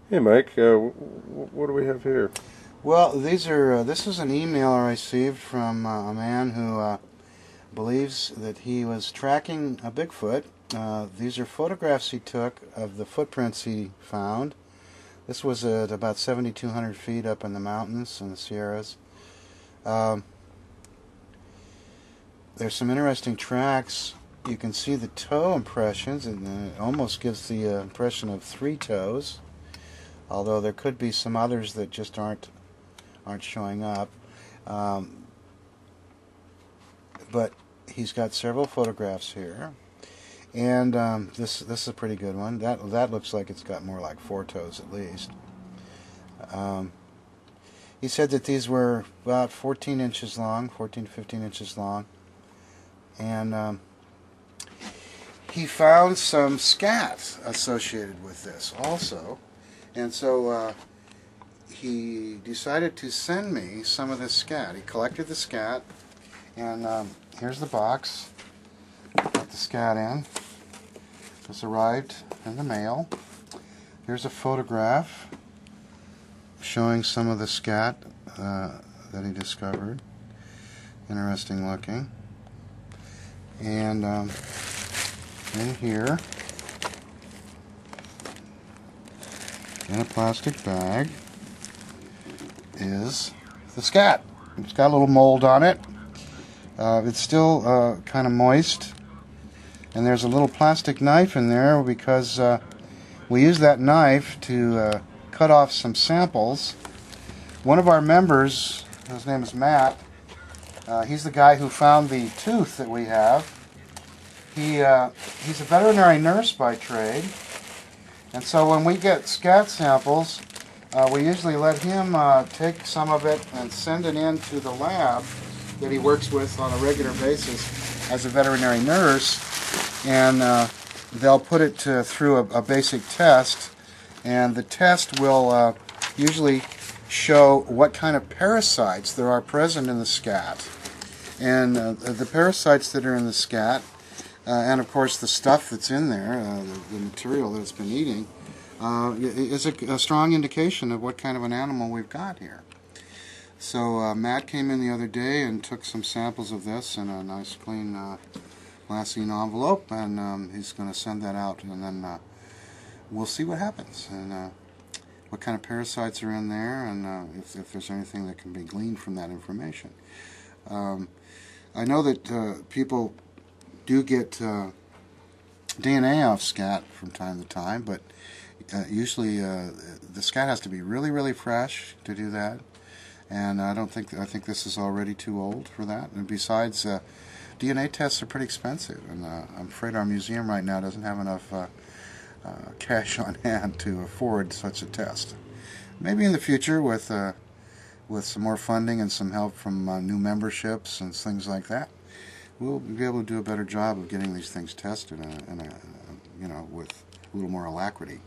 Hey Mike, what do we have here? Well, this is an email I received from a man who believes that he was tracking a Bigfoot. These are photographs he took of the footprints he found. This was at about 7,200 feet up in the mountains in the Sierras. Um, there's some interesting tracks. You can see the toe impressions, and it almost gives the impression of three toes, although there could be some others that just aren't showing up. Um, but he's got several photographs here, and this is a pretty good one. That looks like it's got more like four toes at least. Um, he said that these were about 14 inches long, 14 to 15 inches long, and he found some scat associated with this also, and so he decided to send me some of this scat. He collected the scat, and here's the box. Got the scat in. This arrived in the mail. Here's a photograph showing some of the scat that he discovered. Interesting looking. And in here, in a plastic bag, is the scat. It's got a little mold on it. It's still kind of moist, and there's a little plastic knife in there because we use that knife to cut off some samples. One of our members, his name is Matt, he's the guy who found the tooth that we have. He's a veterinary nurse by trade, and so when we get scat samples, we usually let him take some of it and send it into the lab that he works with on a regular basis as a veterinary nurse, and they'll put it through a basic test, and the test will usually show what kind of parasites there are present in the scat. And the parasites that are in the scat, and of course the stuff that's in there, the material that it's been eating, is a strong indication of what kind of an animal we've got here. So Matt came in the other day and took some samples of this in a nice clean glassine envelope, and he's going to send that out, and then we'll see what happens, and what kind of parasites are in there, and if there's anything that can be gleaned from that information. I know that people do get DNA off scat from time to time, but usually the scat has to be really, really fresh to do that. And I think this is already too old for that. And besides, DNA tests are pretty expensive, and I'm afraid our museum right now doesn't have enough cash on hand to afford such a test. Maybe in the future, with some more funding and some help from new memberships and things like that, we'll be able to do a better job of getting these things tested, with a little more alacrity.